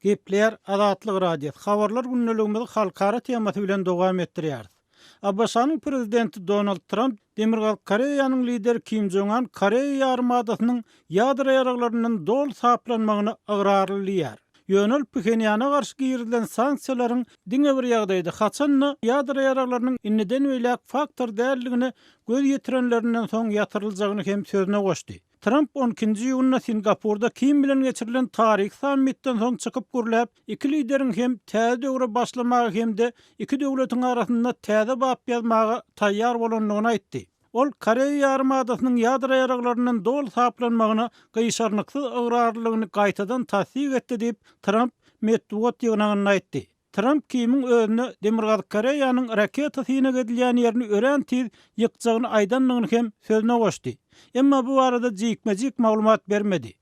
Gepler Azatlyk radiosu habarlar günneligimizi halkara temasy bilen dowam etdirýär. Abbaşanyň prezidenti Donald Trump Demirgal Koreýanyň lideri Kim Jong-un Koreýa ýarymadasynyň ýadro ýaraglarynyň dol saplanmagyny agrarlýar. Ýönel Pchenýana garşy girilen sanksiýalaryň diňe bir ýagdaýda haçanny ýadro ýaraglarynyň inniden öýlek faktor däldigini göz ýetirenlerinden soň ýatyryljagyny hem sözüne goşdy. Trump 12-nji ýylyna Singapurda Kim bilen geçirilen taryh sammitden soň çykyp gürläp, iki lideriň hem täze döwre başlamagy hemde iki döwletiň arasynda täze bap ýazmagy taýýar bolanlygyny aýtdy. Ol Koreýa ýarymadasynyň ýadro ýaraglarynyň dol saplanmagyny gyşarnyksyz agrarlygyny gaýtadan tasdik etdi diýip Trump medeniýet ýygynyny aýtdy. Trump Kim'in özüne Demirgal Koreýanyň raketa syna gedilýän ýerini ören tiz ýykjagyny aýdanlygyny hem sözüne goşdy. Emma bu arada jikmejik maglumat bermedi.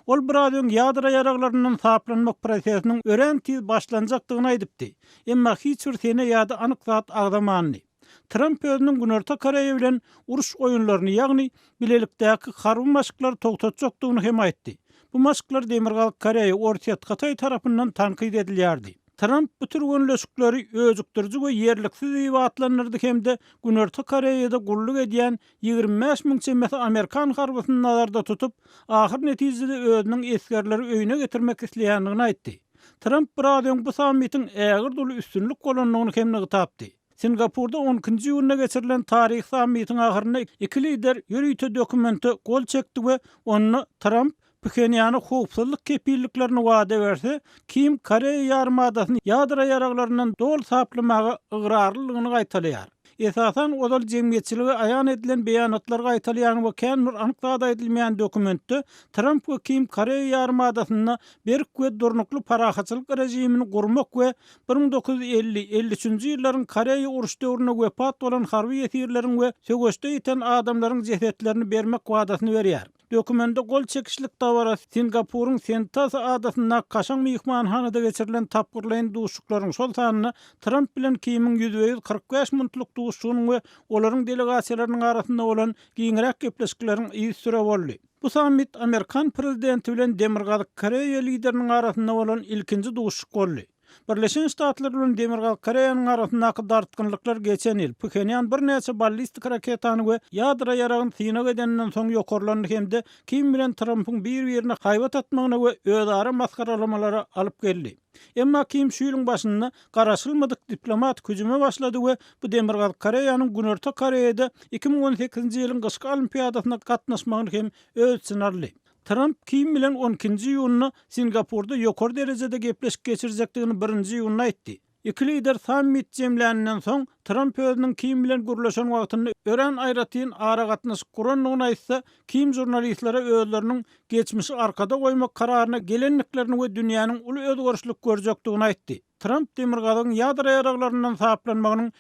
Ol biraz öň ýadro ýaraglarynyň saplanmak prosesiniň ören tiz başlanjakdygyny aýdypdy. Emma hiç bir sene ýa-da anyk zat agdamandy. Trump özüniň Günorta Koreýa bilen uruş oýunlaryny, ýagny bilelikdäki harby maşyklary togtatjakdygyny hem aýtdy. Bu maşyklar Demirgal Koreýa Orta Ýatgaty tarapyndan tanqid edilýärdi. Trump bu tür gönleşikleri özükdirji we ýerliksiz diýip atlanyrdy hemde Günorta Koreýada gulluk edýän 25.000 çemmesi Amerikan harbysyny nazarda tutup, ahir netijede özüniň eskerleri öýüne getirmek isleýändigini aýtdy. Trump biraz öň bu sammitiň ägir duly üstünlük bolanlygyny hem tapdy. Singapurda 12-nji ýylyna geçirilen taryh sammitiň ahyryna iki lider ýürüýte dokumenti gol çekdi we onu Trump Pchenýana howpsuzlyk kepilliklerini wada berse, Kim Koreýa ýarymadasyny ýadro ýaraglarynyň dol saplamagy agrarlygyny gaýtalýar. Esasan odal jemgyýetçiligi aýan edilen beýanatlar gaýtalýan we kändir anyklada edilmeýän dokumentde Trump we Kim Koreýa ýarymadasyny berk we durnukly parahatçylyk rejimini gurmak we 1950-53-nji ýyllaryň Koreýa uruş döwrüne wepat bolan harby ýetirleriň we sögeçde ýeten adamlaryň jesetlerini bermek wadasyny berýär. Dokumentde gol çekişlik tawara Singapur'un Sentas adasyna kaşan mihmanhanada geçirilen tapgyrlayan duşuklaryň şol sanyny Trump bilen Kim'in 145 minutlyk duşugynyň we olaryň delegasiýalarynyň arasynda bolan giňirek gepleşikleriň iýi süre boldy. Bu sammit Amerikan prezidenti bilen Demirgal Koreýa lideriniň arasynda bolan ilkinji duşuk boldy. Birleşen Ştatlar bilen Demirgal Koreýanyň arasyndaky dartgynlyklar geçen ýyl Pchenýan bir näçe ballistik raketany we ýadro ýaragyny syna gedenden soň ýokarlandy hemde Kim bilen Trump'yň bir-birine haýbat atmagyna we özara maskaralamalary alyp geldi. Emma Kim şu ýylyň başynda garaşylmadyk diplomat hüjüme başlady we bu Demirgal Koreýanyň Günorta Koreýada 2018-nji ýylyň gyşky olimpiadasyna gatnaşmagyny hem öz için aldy. Trump Kim bilen 12-nji ýylyny Singapurda ýokary derejede gepleşik geçirjekdigini 1-nji ýylyna aýtdy. Iki lider sammit jemlänenden soň Trump özüniň Kim bilen gürleşen wagtyny ören aýratyn ara gatnaşyk guranlygyny aýtsa, Kim jurnalistlere özleriniň geçmişi arkada goýmak kararyna gelenliklerini we dünýäniň uly özgörüşlik görjekdigini aýtdy. Trump Demirgalyň ýadro ýaraglarynyň saplanmagynyň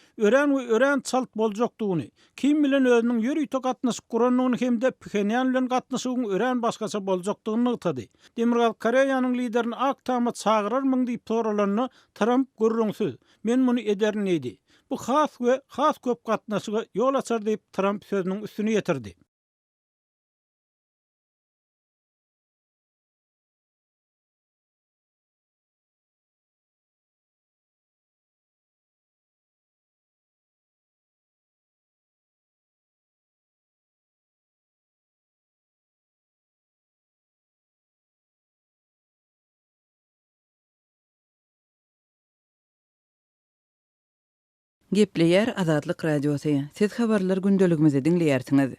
ören çalt boljakdygyny, Kim bilen özüniň ýürüýte gatnaşyk guranlygyny hemde Pchenýan bilen gatnaşygyň ören başgaça boljakdygyny ýytdy. Demirgal Koreýanyň liderini aktama çagyrarmyň diýip soralanyny Trump gürrüňsiz, men muny ederin diýdi. Bu has köp gatnaşyga ýol açar diýip Trump sözüniň üstüne ýetirdi. Gepleýär Azatlyk radiosu. Siz habarlar gündeligimizi dinleýärsiňiz.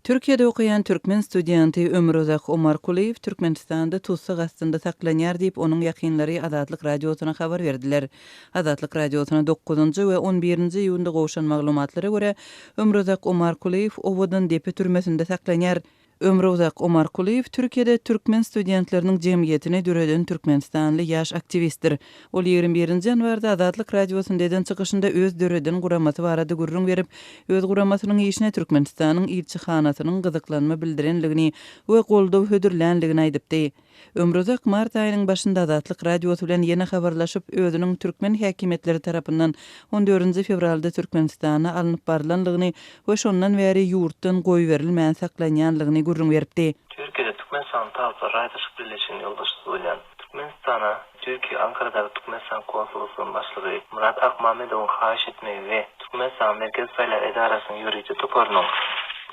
Türkiýede okuyan türkmen studenty Ömrozak Omarkuliýew Türkmenistanda tutsa gastynda saklanýar diýip onuň ýakynlary Azatlyk radiosyna habar berdiler. Azatlyk radiosyna 9-njy we 11-nji ýylda gowşan maglumatlara görä Ömrozak Omarkuliýew owadan depe türmesinde saklanýar. Ömrozak Omarkuliýew Türkiýede türkmen studentleriniň jemgyýetine düreden türkmenistanly ýaş aktivistdir. Ol 21-nji ýanwarda Azatlyk radiosynyň çykyşynda öz düreden guramasy barada gurrun berip, öz guramasynyň işine Türkmenistanyň ilçihanasynyň gyzyklanma bildirenligini we goldaw hödürlänligini aýdypdy. Ömrozak mart aýynyň başynda Azatlyk radiosu bilen ýene habarlaşyp, özüniň türkmen häkimetleri tarapyndan 14 fevralda Türkmenistana alınıp barlanlygyny we şondan bäri ýurtdan goý berilmän saklanýanlygyny gurrun beripdi. Türkiýede Türkmenistan tarapy radiosyny birleşigini ýoldaşlygy bilen Türkmenistana Türkiye Ankara'daki Türkmenistan Konsolosluğu'nun başlığı Murat Akmamedov'un haýyş etmegi we Türkmenistan Merkez Saýlar Edarasynyň ýürüjçi toparynyň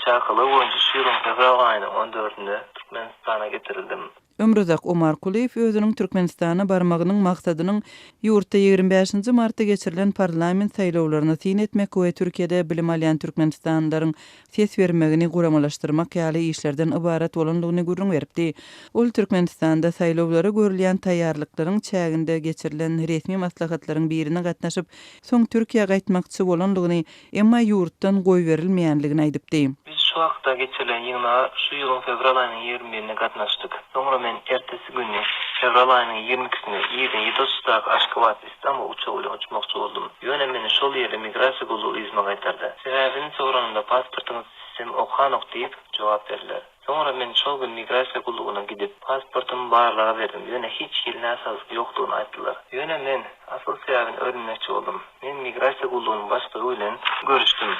çakyly boýunça şu ýylyň fevral aýynyň 14-nde Türkmenistana getirildim. Ömrüzak Omar Kuliýew özüniň Türkmenistana barmagynyň maksadynyň ýurtda 25 martda geçirilen parlament saýlawlaryna tin etmek we Türkiýede bilim alýan türkmenistanlylaryň ses bermegini guramalaşdyrmak ýaly işlerden ibaret bolanlygyny görüň beripdi. Ol Türkmenistanda saýlawlara görülýän taýýarlyklaryň çäginde geçirilen resmi maslahatlaryň birine gatnaşyp, soň Türkiýe gaýtmakçy bolanlygyny, emma ýurtdan goý berilmeýänligini aýdypdy. Biz şu wagtda geçirilen ýygyna şu ýylyň fevral aýynyň 21-ine gatnaşdyk. Soňra men ertesi günü fevral aýynyň 22-sinde ýerden 7:30-da Aşgabat İstanbul uçagy bilen uçmakçy boldum. Ýöne meni şol ýerde migrasiýa gulugy izme gaýtardy. Sebäbini soranymda pasportyňyz sizem okanok diýip jogap berdiler. Soňra men şol gün migrasiýa gulugyna gidip pasportymy barlara berdim. Ýöne hiç ýylyna asasyk ýokdugyny aýtdylar. Ýöne men asyl sebäbini öğrenmekçi boldum. Men migrasiýa gulugynyň başlygy bilen görüşdüm.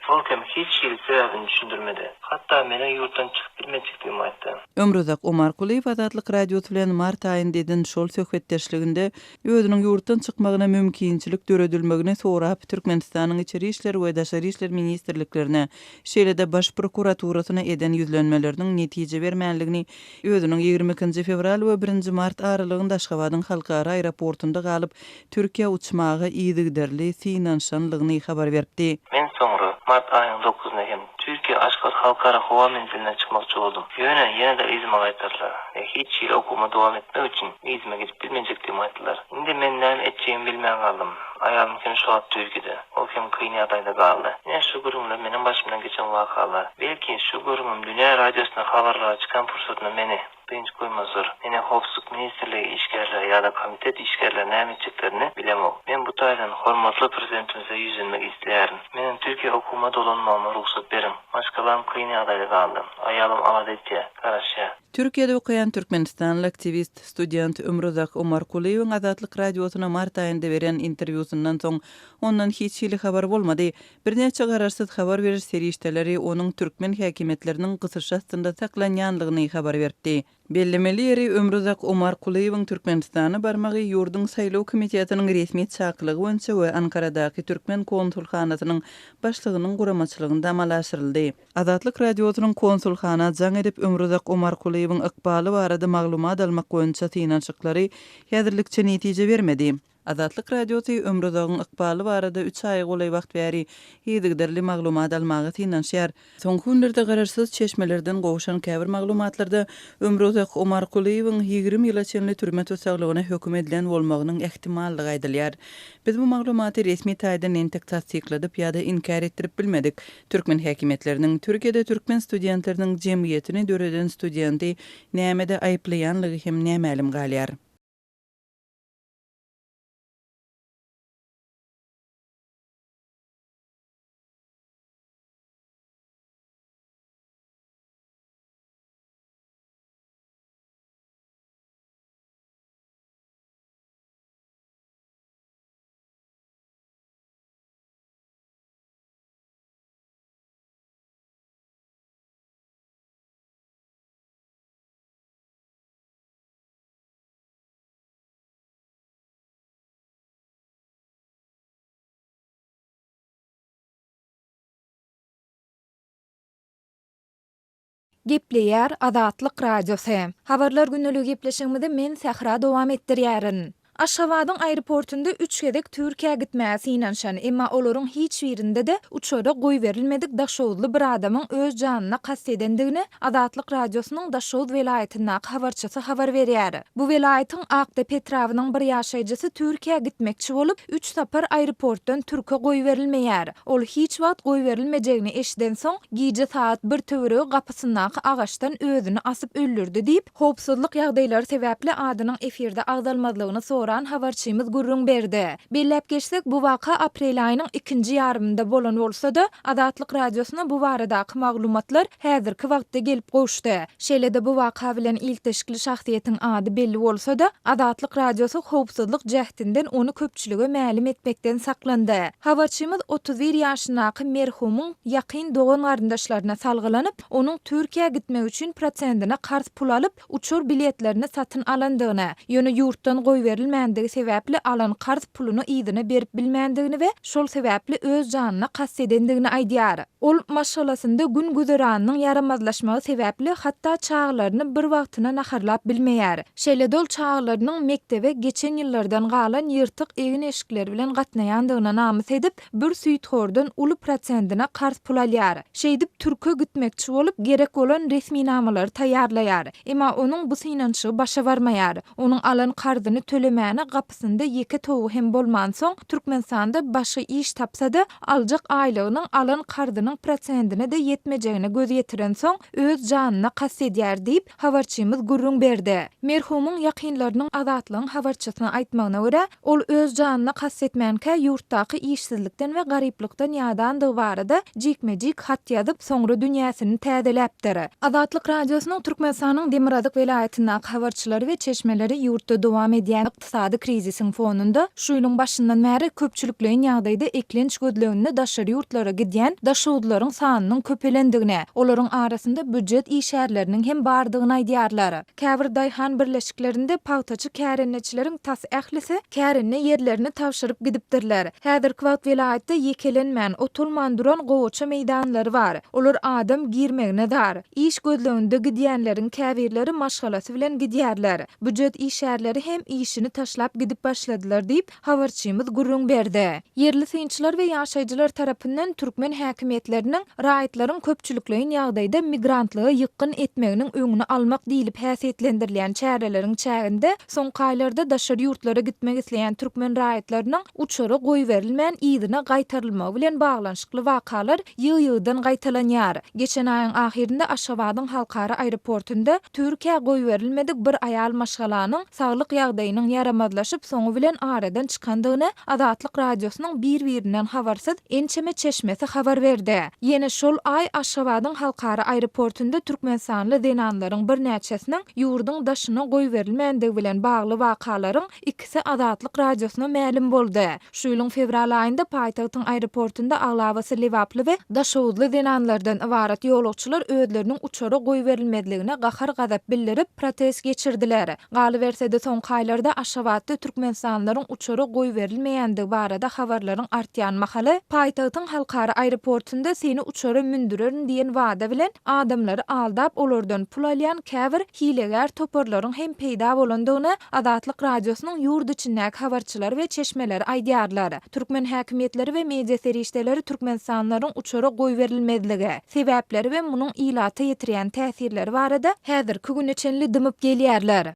Olkem hiç sebäbini düşündürmedi. Hatta meni yurtdan çıkıp bilmejekdigimi aýtdy. Ömrüzak Omar Kuliýew Azatlyk radiosu bilen mart aýynda eden şol söhbetdeşliginde özüniň yurtdan çykmagyna mümkinçilik döredilmegine sorap Türkmenistanyň içeri işler we daşary işler ministrliklerine, şeýle-de baş prokuraturasyna eden ýüzlenmeleriniň netije bermänligini, özüniň 22 fevral we 1 mart aralygynda Aşgabatyň halkara aeroportunda galyp Türkiýe uçmagy ýygyderli finanşanlygyny habar berdi. Men soňra mart aýynyň 9-nda hem Türkiýe Aşgabat halkara howa menziline çykmakçy boldum. Ýöne ýene-de izme gaýtardylar. Hiç ýyl okuma dowam etmek üçin izme gidip bilmejekdigimi aýtdylar. Indi men näme etjegimi bilmän galdym. Ayalym kim şu wagt Türkiýede. O kim kyn ýagdaýda galdy. Näme şu gurumlar meniň başymdan geçen wakalar. Belki şu gurumum dünýä radiosyna habarlara çykan pursatyna meni pinç koymazlar. Meni howpsuzlyk ministrligi işgärleri ýa-da komitet işgärleri näme etjeklerini bilemok. Men bu taýdan hormatly prezidentimize ýüzenmek isleýärin. Meniň Türkiýe okuma dolanmama ruhsat berin. Başgalarym kyn ýagdaýda galdy. Ayalym aladetçe, garaşa. Türkiýede okaýan Türkmenistanly aktivist, student Ömrüzak Omar Kuliýewiň Azatlyk radiosuna mart aýynda beren interwýusundan soň ondan hiç ýyly habar bolmady. Birnäçe garaşsyz habar berir serişdeleri onuň türkmen häkimetleriniň gysyşy astynda saklanýanlygyny habar berdi. Bellemeli ýeri Ömrüzak Omar Kuliýewiň Türkmenistana barmagy ýurdun saýlaw komitetiniň resmi çaklygy boýunça we Ankaradaky Türkmen konsulhanasynyň başlygynyň guramaçylygynda amalaşdyryldy. Azatlyk radiosynyň konsulhana jaň edip Ömrüzak Omar Kuliýewiň ykbaly barada maglumat almak boýunça synançyklary häzirlikçe netije bermedi. Azatlyk radiosu Ömrüzagyň ykbaly barada 3 aý golay wagt bäri ýygyderli maglumat almagy synanşýar. Soňky günlerde garaşsyz çeşmelerden gowşan käbir maglumatlarda Ömrüzak Omar Kuliýewiň 20 ýyla çenli türme tutsagylygyna höküm edilen bolmagynyň ähtimallygy aýdylýar. Biz bu maglumaty resmi taýdan entek tasdikladyp ýa-da inkar etdirip bilmedik. Türkmen häkimetleriniň Türkiýede türkmen studentleriniň jemgyýetini döreden studenti näme-de aýplaýanlygy hem nämälim galýar. Gepleýär Azatlyk radiosu. Habarlar günneligi gepleşigimizde men Sahra dowam etdirýärin. Aşgabatyň aeroportunda 3 gedek Türkiýe gitmäge synanşan, emma olaryň hiç birinde de uçada goý berilmedik daşowly bir adamyň öz janyna kast edendigini Azatlyk radiosynyň Daşow welaýatynyň habarçysy habar berýär. Bu welaýatyň Akda Petrawynyň bir ýaşaýjysy Türkiýe gitmekçi bolup 3 sapar aeroportdan Türkiýe goý berilmeýär. Ol hiç wagt goý berilmejegini eşiden soň gije saat 1 töweregi gapysyndaky agaçdan özüni asyp öldürdi diýip howpsuzlyk ýagdaýlary sebäpli adynyň efirde agdalmadlygyny soran habarçymyz Gurrun berdi. Bellep geçsek bu waka aprel aýynyň 2-nji ýarymynda bolan bolsa-da, Adatlyk radiosyna bu baradaky maglumatlar häzirki wagtda gelip goşdy. Şeýle-de bu waka bilen ilteşikli şahsiýetiň ady belli bolsa-da, Adatlyk radiosy howpsuzlyk jähtinden onu köpçülüge mälim etmekden saklandy. Habarçymyz 31 ýaşyndaky merhumyň ýakyn dogan garyndaşlaryna salgylanyp, onuň Türkiýe gitmek üçin prosentine kars pul alyp, uçur biletlerini satyn alandygyny, ýöne ýurtdan goýberilmänligi sebäpli alan kars puluny ýygyna berip bilmändigini we şol sebäpli öz janyna kassedendigini aýdýar. Ol maşgalasynda gün güzeranyň yaramazlaşmagy sebäpli hatda çağlaryny bir wagtyna naharlap bilmeýär. Şeýle dol çağlarynyň mektebe geçen ýyllardan galan ýyrtyk egin eşikler bilen gatnaýandygyna namys edip, bir süýtgörden uly prosentine kars pul alýar. Şeýdip Türkiýe gitmekçi bolup gerek bolan resmi namalary taýýarlaýar. Emma onuň bu synançy başa barmaýar. Onuň alan kardyny tölemäni gapysynda ýeke towu hem bolman soň Türkmenistanda başga iş tapsa-da aljak aýlygynyň alan kardynyň prosentine de ýetmejegine göz ýetiren soň öz janyna kassedýär diýip habarçymyz Gurrun berdi. Merhumyň ýakynlarynyň Adatlygyň habarçysyna aýtmagyna görä, ol öz janyna kassetmänkä ýurtdaky işsizlikden we garyplykdan ýadandygy barada jikmejik hat ýazyp soňra dünýäsini täzeläpdir. Adatlyk radiosynyň Türkmenistanyň Demirazak welaýatyndaky habarçylary we çeşmeleri ýurtda dowam edýän ykdysady krizisiň fonunda şu ýylyň başyndan bäri köpçülükleýin ýagdaýda eklenç gözleginde daşary ýurtlara gidýän daşawdlaryň sanynyň köpelendigine, olaryň arasynda büdjet işärleriniň hem bardygyny aýdýarlar. Käbir daýhan birleşiklerinde pagtaçy kärenneçileriň tas ählisi kärenne ýerlerini tawşyryp gidipdirler. Häzirki wagt welaýatda ýekelenmän, otulman duran gowaça meýdanlary bar. Olar adam girmegine dar. İş gözleginde gidýänleriň käbirleri maşgalasy bilen gidýärler. Büdjet işärleri hem işini taşlap gidip başladylar diýip habarçymyz Gurrun berdi. Yerli synçylar we ýaşaýjylar tarapyndan türkmen häkimetleriniň raýatlaryň köpçülükleýin ýagdaýda migrantlygy ýykyn etmeginiň öňüni almak diýilip häsiýetlendirilýän çäreleriň çäginde soňky aýlarda daşary ýurtlara gitmek isleýän türkmen raýatlarynyň uçury goýberilmän ýygyna gaýtarylmagy bilen baglanşykly wakalar ýygy-ýygydan gaýtalanýar. Geçen aýyň ahirinde Aşgabatyň halkara aeroportunda Türkiýe goýberilmedik bir aýal maşgalanyň saglyk ýagdaýynyň yaramazlaşyp soňu bilen aradan çykandygyny Adatlyk radiosynyň bir-birinden habarsyz Ençeme çeşmesi habar berdi. Ýene şol aý Aşgabatyň halkara aeroportunda Türkmenistanly denanlaryň bir näçesiniň ýurduň daşyna goýberilmänligi bilen bagly wakalaryň ikisi Adatlyk radiosyna mälim boldy. Şu ýylyň fevral aýynda paýtagtyň aeroportunda aglabasy lewaply we daşawdly denanlardan ibarat ýolagçylar özleriniň uçary goýberilmedligine gahar gazap bildirip protest geçirdiler. Galyberse de soňky aýlarda Aşgabatda Türkmenistanlaryň uçary goýberilmeýändigi barada habarlaryň artýan mahaly paýtagtyň halkara aeroportunda seni uçary mündürerin diýen wada bilen adamlary aldap olardan pul alýan käbir hileger toparlaryň hem peýda bolandygyny Adatlyk radiosynyň ýurt içindäki habarçylary we çeşmeleri aýdýarlar. Türkmen häkimetleri we media serişdeleri Türkmenistanlaryň uçary goýberilmedligi sebäpleri we munyň ilata ýetirýän täsirleri barada häzirki güneçenli dymyp gelýärler.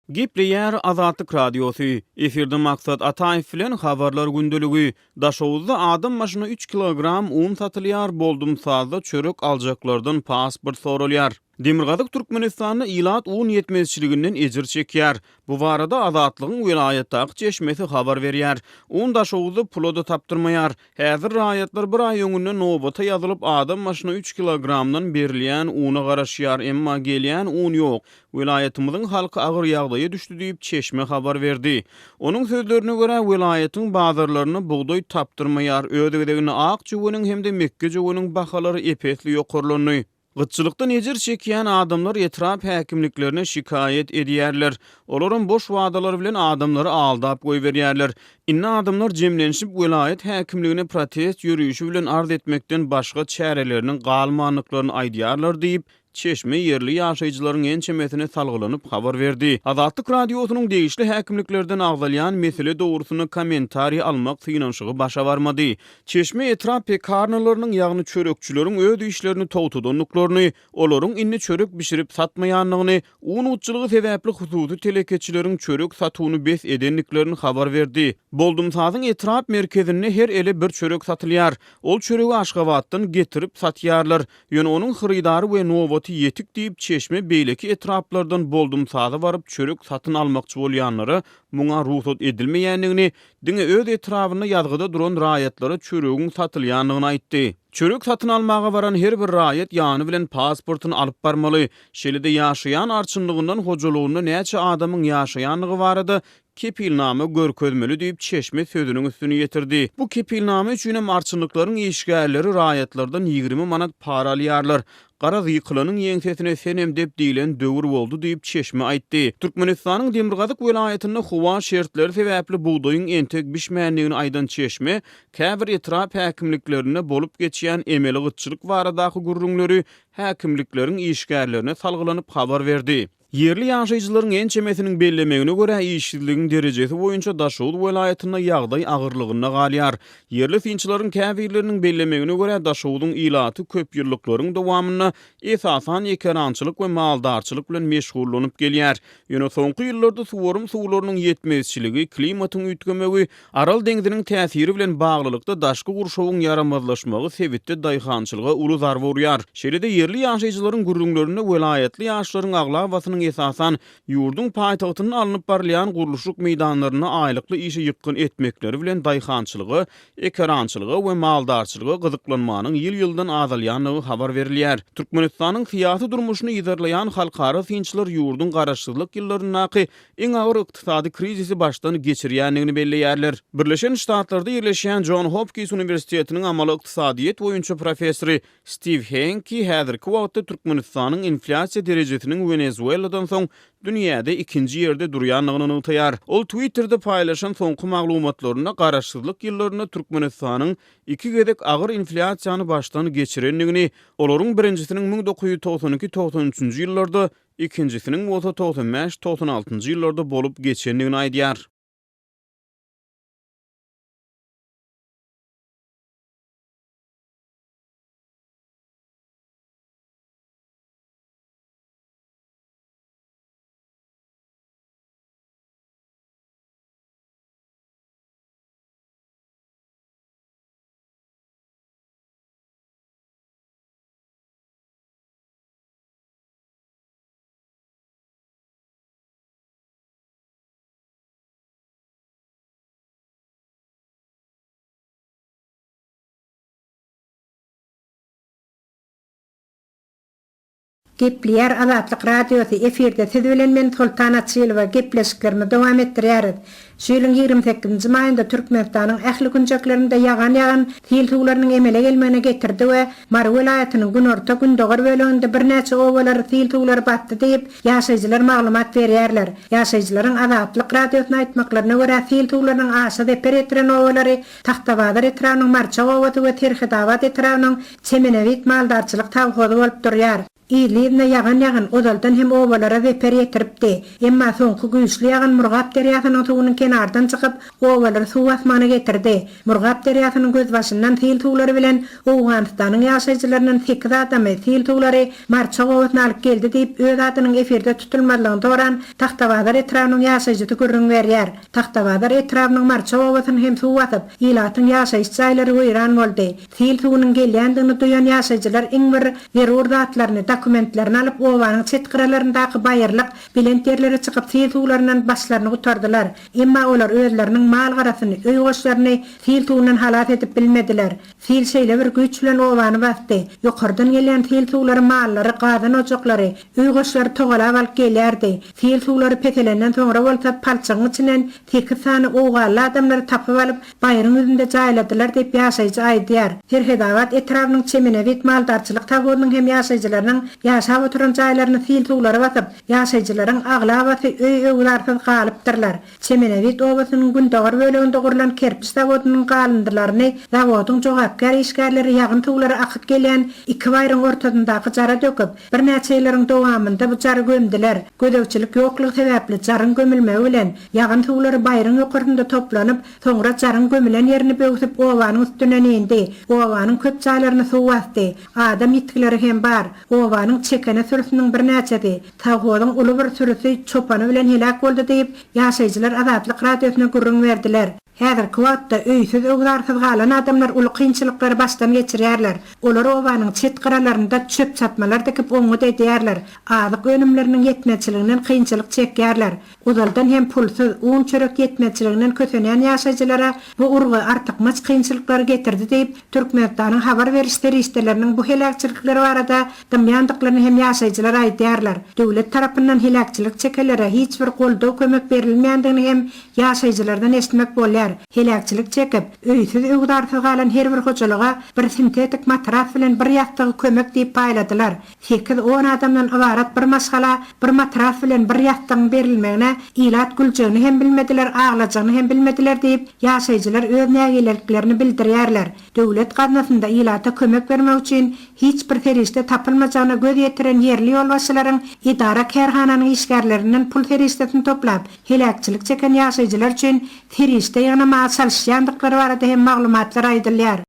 Gepleýär Azatlyk radiosy. Efirde maksat Ataýew bilen habarlar gündeligi. Daşawuzda adam maşyna 3 kilogram un satylýar, boldum sazda çörek aljaklardan pasport sorulýar. Demirgazyk Türkmenistanyň ilat un ýetmezçiliginden ejir çekýär. Bu barada Azatlygyň welaýatdaky çeşmesi habar berýär. Un daşawuzda puloda tapdyrmaýar. Häzir raýatlar bir aý öňünden nowbata ýazylyp adam maşyna 3 kilogramdan berilýän uny garaşýar, emma gelýän un ýok. Welaýatymyzyň halky agyr ýagdaýa düşdi diýip çeşme habar berdi. Onuň sözlerine görä welaýatyň bazarlaryny buğdoý tapdyrmaýar. Ödegidegini ak jogonyň hemde Mekke jogonyň bahalary epetli ýokurlany. Gıtçılıktan ejir çekýän adamlar etrap häkimliklerine şikayet edýärler. Olaryň boş wadalar bilen adamlary aldap goýberýärler. Inne adamlar jemlenşip welaýat häkimligine protest ýürüýüşi bilen arz etmekden başga çäreleriniň galmanlyklaryny aýdýarlar diýip Çeşme yerli ýaşaýjylaryň ençemesine salgylanyp habar berdi. Azatlyk radiosynyň degişli häkimliklerden agdalýan mesele dogrusyny kommentari almak synaşygy başa barmady. Çeşme etraf pekarnalarının ýagny çörekçileriň öz işlerini towtudanlyklaryny, olaryň inni çörek bişirip satmaýanlygyny, un utçylygy sebäpli hususy telekeçileriň çörek satywyny bes edenliklerini habar berdi. Boldumsazyň etraf merkezinde her ele bir çörek satylýar. Ol çöregi Aşgabatdan getirip satýarlar. Ýöne onuň xyridary we nowaty ýetik diýip Çeşme beýleki etraplardan Boldumsaza baryp çörek satyn almakçy bolýanlary muňa ruhsat edilmeýändigini, diňe öz etrawyna ýazgyda duran raýatlara çöregiň satylýanlygyny aýtdy. Çörek satyn almaga baran her bir raýat ýany bilen pasportyny alyp barmaly. Şeýle-de ýaşaýan arçynlygyndan hojalygyna näçe adamyň ýaşaýanlygy barada kepilname görkezmeli diýip Çeşme sözüniň üstüne ýetirdi. Bu kepilname üçin hem arçynlyklaryň işgärleri raýatlardan 20 manat para alýarlar. Gara zyklanyň ýeňsesine senem dep diýilen döwür boldy diýip Çeşme aýtdy. Türkmenistanyň Demirgazyk welaýatyny howa şertleri sebäpli buğdaýyň entek bişmänligini aýdan Çeşme, käbir etrap häkimliklerine bolup geçýän emeli gytçylyk baradaky gurrunlary häkimlikleriň işgärlerine salgylanyp habar berdi. Yerli ýaşaýjylaryň ençemesiniň bellemegine görä işsizligiň derejesi boýunça Daşowut welaýatyna ýagdaý agyrlygyna galýar. Yerli finçilaryň käbirleriniň bellemegine görä Daşowutyň ilaty köp ýyllyklaryň dowamyna esasan ekerançylyk we maldarçylyk bilen meşgullanyp gelýär. Ýöne soňky ýyllarda suwarym suwlarynyň ýetmezçiligi, klimatyň üýtgemegi, Aral deňiziniň täsiri bilen baglylykda daşky gurşawyň yaramazlaşmagy sebitde daýhançylyga uly zar berýär. Şeýle-de yerli ýaşaýjylaryň gurrunlaryna welaýatly ýaşlaryň aglawasynyň esasan ýurdun paýtagtyny alınıp barlayan guruluşluk meýdanlaryna aýlykly işe ýykyn etmekleri bilen daýhançylygy, ekerançylygy we maldarçylygy gyzyklanmanyň ýyl-ýyldan azalýanlygy habar berilýär. Türkmenistanyň syýasy durmuşyny ýydarlayan halkara finçiler ýurdun garaşsyzlyk ýyllaryndaky iň agyr ykdysady krizisi başdan geçirýänligini belleýärler. Birleşen Ştatlarda ýerleşýän John Hopkins Uniwersitetiniň amaly ykdysadyýet boýunça professory Steve Henke häzirki wagtda Türkmenistanyň inflasiýa derejesiniň Venezuela'dan soň dünýäde ikinji ýerde durýanlygyny ýytaýar. Ol Twitter'de paýlaşan soňky maglumatlaryna garaşsyzlyk ýyllaryna Türkmenistanyň iki gedek agyr inflasiýany başdan geçirenligini, olaryň birinjisiniň 1992-93 ýyllarda, ikinjisiniň 95-96 ýyllarda bolup geçenligini aýdýar. Gepliyar Azatlyk radiosu efirde siz bilen men Sultana Çylova gepleşiklerimi dowam etdirýäris. Şeýleň 28-nji maýynda Türkmenistanyň ähli günjeklerinde ýagan hil suwlarynyň emele gelmegine getirdi we Mar welaýatynyň günorta gündogor böleginde birnäçe owalar hil suwlary batdy diýip ýaşaýjylar maglumat berýärler. Ýaşaýjylaryň Azatlyk radiosyna aýtmaklaryna görä hil suwlarynyň aşy deper etiren owalary Taxtabazar etrawynyň Marça owaty we Terhedawat etrawynyň Çemenewit maldarçylyk tawhody bolup durýar. İlirne ýagan odaldan hem owalara deper etiripdi. Emma soňky güýçli ýagan Murgap derýasynyň suwunyň kenardan çykyp owalar suw asmany getirdi. Murgap derýasynyň göz başyndan hil suwlary bilen Owganystanyň ýaşaýjylarynyň 8 adamy hil suwlary Marça owatyna alyp geldi diýip öz adynyň efirde tutulmalygyny doran Taxtabazar etrawynyň ýaşaýjy gurrun berýär. Taxtabazar etrawynyň Marça owatyny hem suw atyp ilatyň ýaşaýyş jaýlary weýran boldy. Hil suwunyň gelýändigini duýan ýaşaýjylar iň bir zerur zatlaryny dokumentlerini alıp owanyň çetkiralaryndaky baýarlyk bilen terlere çykyp hil suwlarynyň başlaryny gutardylar. Emma olar özleriniň mal garasyny, öý goşlaryny hil suwundan halat edip bilmediler. Hil şeýle bir güýç bilen owany basdy. Ýokardan gelýän hil suwlary mallary, gadan ojaklary, öý goşlary togalap alyp gelýärdi. Hil suwlary petelenden soňra bolsa palçygyň içinden 8 sany owgaly adamlary tapyp alyp baýryň üzünde jaýladylar diýip ýaşaýjy aýdýar. Terhedawat etrawynyň Çemenewit maldarçylyk tawadynyň hem ýaşaýjylarynyň ýaşap oturan jaýlaryny fil tuğlary basyp, ýaşaýjylaryň agla basy öwlarsyz galypdyrlar. Çemenewit obasynyň gündäger böleginde gurulan kerpiç zawodynyň galyndylaryny zawodyň jogapkar işgärleri ýagyn tuğlary akyp gelýän iki baýryň ortasyndaky jara döküp, bir näçe ýyllaryň dowamynda bu jary gömdiler. Gödekçilik ýoklugy sebäpli jaryň gömülmegi bilen ýagyn tuğlary baýryň ýokarynda toplanyp, soňra jaryň gömülen ýerini böwsüp owanyň üstüne indi. Owanyň köp jaýlaryny suw bastı. Adam ýitkileri hem bar. Owanyň çekene sürüsiniň bir näçesi, tagodyň uly bir sürüsi çopany bilen helak boldy diýip ýaşaýjylar Azatlyk radiosyna gurrun berdiler. Häzirki wagtda öýsüz öwdarsyz galan adamlar uly kynçylyklary başdan geçirýärler. Olar owanyň çet garalarynda çöp çatmalar dikip oňuda edýärler. Azyk önümleriniň ýetmejçiliginden kynçylyk çekýärler. Uzaldan hem pulsuz un çörek ýetmejçiliginden kösenýän ýaşaýjylara bu urgy artykmaz kynçylyklary getirdi diýip Türkmenistanyň habar berişleri işlerleriniň bu helakçylyklary barada dymýandyklaryny hem ýaşaýjylar aýdýarlar. Döwlet tarapyndan helakçylyk çekelere hiç bir goldaw kömek berilmeýändigini hem ýaşaýjylardan esmek bolýar. Helakçylyk çekip, öýsüz öwdarsyz galan her bir hojalyga bir sintetik matras bilen bir ýastygy kömek diýip paýladylar. 8-10 adamdan ibarat bir maşgala, bir matras bilen bir ýastygyň berilmegine ilat güljeğini hem bilmediler, ağlajagyny hem bilmediler diýip ýaşaýjylar öz nägelerliklerini bildirýärler. Döwlet gatnasynda ilata kömek bermek üçin hiç bir ferişte tapylmajagyna göz ýetiren yerli ýolbaşçylaryň idara kärhananyň işgärlerinden pul feriştesini toplap, helakçylyk çeken ýaşaýjylar üçin ferişte ýa çalışýandyklary barada hem maglumatlar aýdylýar.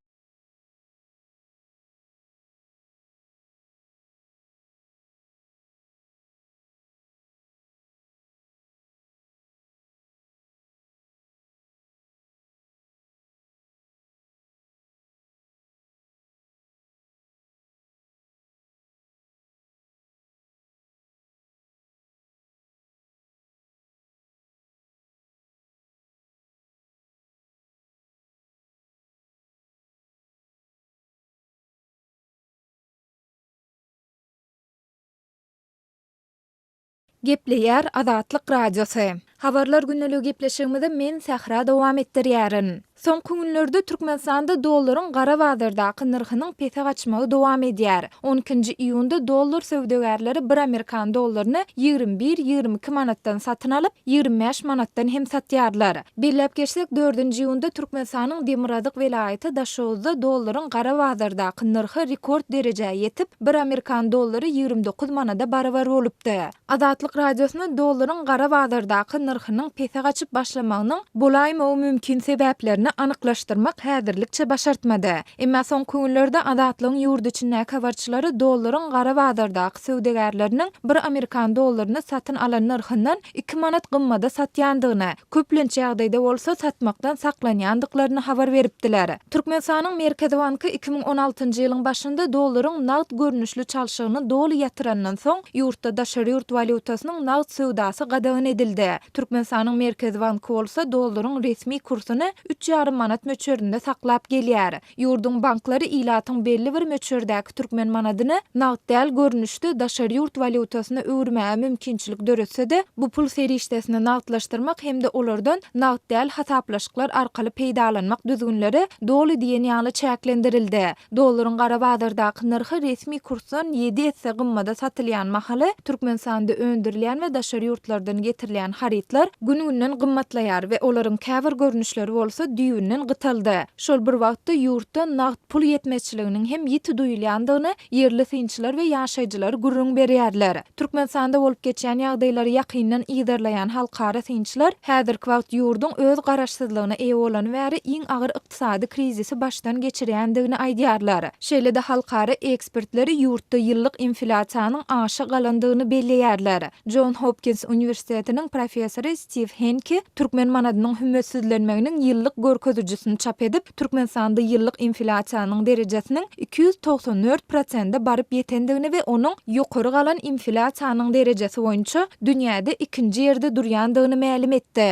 Gepleýär Azatlyk radiosu. Habarlar günneligi gepleşigimizde men Sahra dowam etdirýärin. Soňky günlerde Türkmenistanda dollaryň gara bazardaky narhynyň pese gaçmagy dowam edýär. 12-nji iýunda dollar söwdegärleri 1 Amerikan dollaryny 21-22 manatdan satyn alyp 25 manatdan hem satýarlar. Billep geçsek 4-nji iýunda Türkmenistanyň Demirazyk welaýaty Daşowuzda dollaryň gara bazardaky narhy rekord derejäge ýetip 1 Amerikan dollary 29 manada barabar bolupdy. Azatlyk radiosuna dollaryň gara bazardaky narhynyň pese gaçyp başlamagynyň bolaýmagy mümkin sebäplerini anyklaşdyrmak häzirlikçe başartmady. Emma soňky günlerde Azatlygyň ýurdu içindäki habarçylary dollaryň gara bazardaky söwdegärleriniň 1 Amerikan dollaryny satyn alan narhyndan 2 manat gymmada satýandygyny, köplençe ýagdaýda bolsa satmakdan saklanýandyklaryny habar beripdiler. Türkmenistanyň Merkezi Banky 2016-njy ýylyň başynda dollaryň nagd görnüşli çalşygyny doly ýatyrandan soň ýurtda daşary ýurt valyutasynyň nagd söwdasy gadagyn edildi. Türkmenistanyň Merkezi Banky bolsa dollaryň resmi kursyny 3,5 manat möçöründe saklap gelýär. Ýurdun banklary ilatyň belli bir möçördäki türkmen manadyny nagd däl görnüşde daşary ýurt valyutasyna öwürmäge mümkinçilik döretse-de, bu pul serişdesini nagdlaşdyrmak hemde olardan nagd däl hasaplaşyklar arkaly peýdalanmak düzgünleri doly diýen ýaly çäklendirildi. Dollaryň gara bazardaky narhy resmi kursdan 7 esse gymmada satylýan mahaly Türkmenistanda öndürilýän we daşary ýurtlardan getirilýän haritlar gün-günden gymmatlaýar we olaryň käbir görnüşleri bolsa düýünden gytyldy. Şol bir wagtda ýurtda nagd pul ýetmezçiliginiň hem ýiti duýulýandygyny yerli synçylar we ýaşaýjylar gurrun berýärler. Türkmenistanda bolup geçýän ýagdaýlary ýakyndan ýygdarlaýan halkara synçylar häzirki wagt ýurdun öz garaşsyzlygyna eýe bolan we iň agyr ykdysady krizisi başdan geçirýändigini aýdýarlar. Şeýle-de halkara ekspertleri ýurtda ýyllyk inflasiýanyň aşy galandygyny belleýärler. John Hopkins Üniversitetiniň professory Steve Henke türkmen manadynyň hümmetsizlenmeginiň ýyllyk görkezüjisini çap edip, Türkmenistanda ýyllyk inflasiýanyň derejesiniň 294%-de baryp ýetendigini we onuň ýokary galan inflasiýanyň derejesi boýunça dünýäde 2-nji ýerde durýandygyny ma'lum etdi.